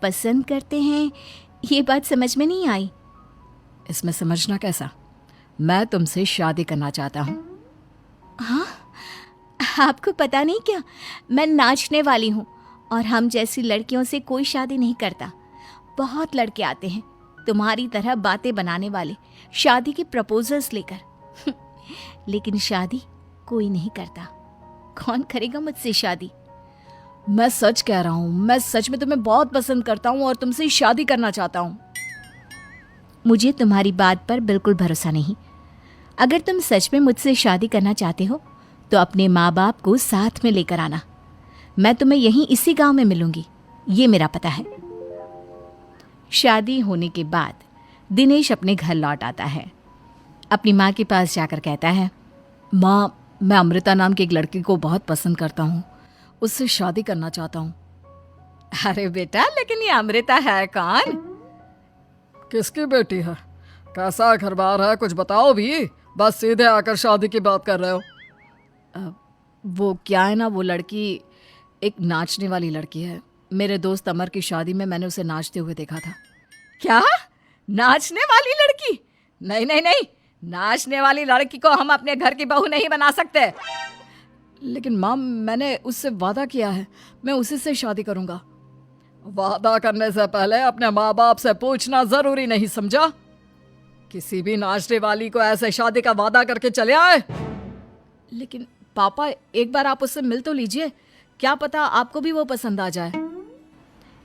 पसंद करते हैं, ये बात समझ में नहीं आई। इसमें समझना कैसा? मैं तुमसे शादी करना चाहता हूँ। हाँ, आपको पता नहीं क्या, मैं नाचने वाली हूँ और हम जैसी लड़कियों से कोई शादी नहीं करता। बहुत लड़के आते हैं तुम्हारी तरह बातें बनाने वाले, शादी के प्रपोजल्स लेकर लेकिन शादी कोई नहीं करता। कौन करेगा मुझसे शादी? मैं सच कह रहा हूँ, मैं सच में तुम्हें बहुत पसंद करता हूँ और तुमसे शादी करना चाहता हूँ। मुझे तुम्हारी बात पर बिल्कुल भरोसा नहीं। अगर तुम सच में मुझसे शादी करना चाहते हो तो अपने माँ बाप को साथ में लेकर आना। मैं तुम्हें यहीं इसी गांव में मिलूंगी, ये मेरा पता है। शादी होने के बाद दिनेश अपने घर लौट आता है। अपनी माँ के पास जाकर कहता है, माँ, मैं अमृता नाम की एक लड़की को बहुत पसंद करता हूँ, उससे शादी करना चाहता हूँ। अरे बेटा, लेकिन ये अमृता है कौन? किसकी बेटी है? कैसा घर बार है, कुछ बताओ भी। बस सीधे आकर शादी की बात कर रहे हो। वो क्या है ना, वो लड़की एक नाचने वाली लड़की है। मेरे दोस्त अमर की शादी में मैंने उसे नाचते हुए देखा था। क्या? नाचने वाली लड़की? नहीं नहीं नहीं, नाचने वाली लड़की को हम अपने घर की बहू नहीं बना सकते। लेकिन माँ, मैंने उससे वादा किया है, मैं उसी से शादी करूंगा। वादा करने से पहले अपने माँ बाप से पूछना जरूरी नहीं समझा? किसी भी नाचने वाली को ऐसे शादी का वादा करके चले आए। लेकिन पापा, एक बार आप उससे मिल तो लीजिए, क्या पता आपको भी वो पसंद आ जाए।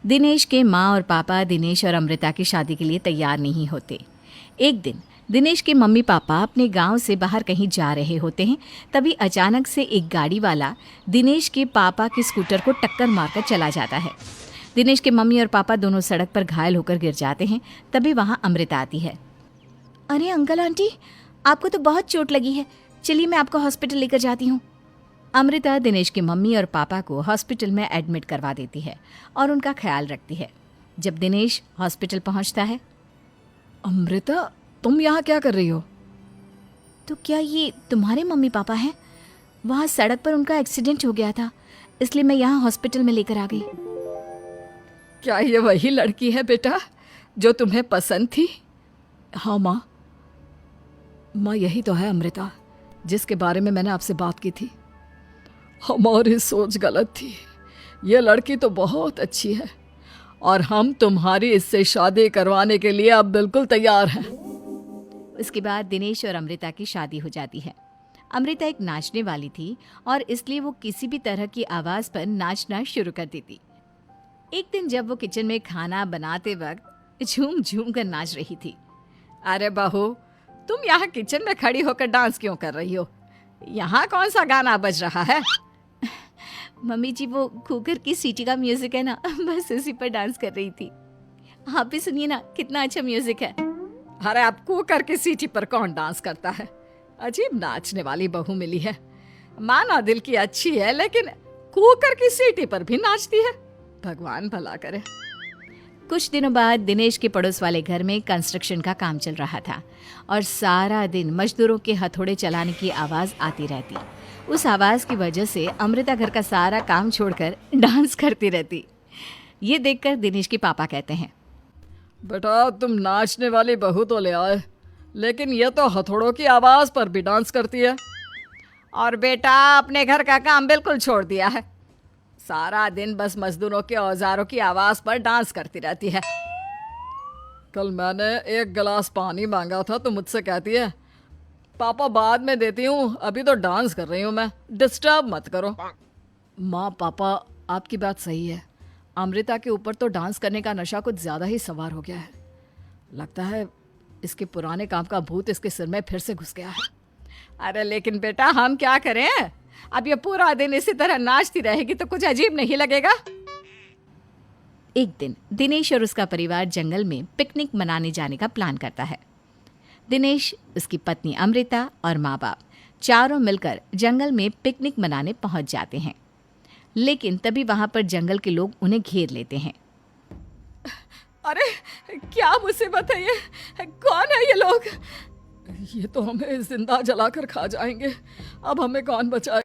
दिनेश के माँ और पापा दिनेश और अमृता की शादी के लिए तैयार नहीं होते। एक दिन दिनेश के मम्मी पापा अपने गांव से बाहर कहीं जा रहे होते हैं। तभी अचानक से एक गाड़ी वाला दिनेश के पापा के स्कूटर को टक्कर मारकर चला जाता है। दिनेश के मम्मी और पापा दोनों सड़क पर घायल होकर गिर जाते हैं। तभी वहाँ अमृता आती है। अरे अंकल आंटी, आपको तो बहुत चोट लगी है, चलिए मैं आपको हॉस्पिटल लेकर जाती हूँ। अमृता दिनेश की मम्मी और पापा को हॉस्पिटल में एडमिट करवा देती है और उनका ख्याल रखती है। जब दिनेश हॉस्पिटल पहुँचता है, अमृता, तुम यहाँ क्या कर रही हो? तो क्या ये तुम्हारे मम्मी पापा हैं? वहाँ सड़क पर उनका एक्सीडेंट हो गया था, इसलिए मैं यहाँ हॉस्पिटल में लेकर आ गई। क्या ये वही लड़की है बेटा जो तुम्हें पसंद थी? हाँ माँ, यही तो है अमृता, जिसके बारे में मैंने आपसे बात की थी। हमारी सोच गलत थी। ये लड़की तो बहुत अच्छी है और हम तुम्हारी इससे शादी करवाने के लिए अब बिल्कुल तैयार हैं। उसके बाद दिनेश और अमृता की शादी हो जाती है। अमृता एक नाचने वाली थी और इसलिए वो किसी भी तरह की आवाज़ पर नाचना शुरू कर देती। एक दिन जब वो किचन में खाना बनाते वक्त झूम झूम कर नाच रही थी। अरे बहू, तुम यहाँ किचन में खड़ी होकर डांस क्यों कर रही हो? यहाँ कौन सा गाना बज रहा है? मम्मी जी, वो कुकर की सीटी का म्यूजिक है ना, बस उसी पर डांस कर रही थी। आप भी सुनिए ना, कितना अच्छा म्यूजिक है। अरे अब कुकर की सीटी पर कौन डांस करता है? अजीब नाचने वाली बहू मिली है। माना दिल की अच्छी है, लेकिन कुकर की सीटी पर भी नाचती है। भगवान भला करे। कुछ दिनों बाद दिनेश के पड़ोस वाले घर में कंस्ट्रक्शन का काम चल रहा था और सारा दिन मजदूरों के हथौड़े चलाने की आवाज़ आती रहती। उस आवाज़ की वजह से अमृता घर का सारा काम छोड़कर डांस करती रहती। ये देखकर दिनेश के पापा कहते हैं, बेटा, तुम नाचने वाली बहू तो ले आए, लेकिन ये तो हथौड़ों की आवाज़ पर भी डांस करती है। और बेटा, अपने घर का काम बिल्कुल छोड़ दिया है, सारा दिन बस मजदूरों के औजारों की आवाज़ पर डांस करती रहती है। कल मैंने एक गिलास पानी मांगा था तो मुझसे कहती है, पापा बाद में देती हूँ, अभी तो डांस कर रही हूँ मैं, डिस्टर्ब मत करो। माँ, पापा, आपकी बात सही है। अमृता के ऊपर तो डांस करने का नशा कुछ ज़्यादा ही सवार हो गया है। लगता है इसके पुराने काम का भूत इसके सिर में फिर से घुस गया है। अरे लेकिन बेटा, हम क्या करें? अब ये पूरा दिन इसी तरह नाचती रहेगी तो कुछ अजीब नहीं लगेगा? एक दिन दिनेश और उसका परिवार जंगल में पिकनिक मनाने जाने का प्लान करता है। दिनेश, उसकी पत्नी अमृता और माँ बाप चारों मिलकर जंगल में पिकनिक मनाने पहुंच जाते हैं। लेकिन तभी वहां पर जंगल के लोग उन्हें घेर लेते हैं। अरे क्या मुसीबत है ये? कौन है ये लोग? ये तो हमें जिंदा जलाकर खा जाएंगे। अब हमें कौन बचाए?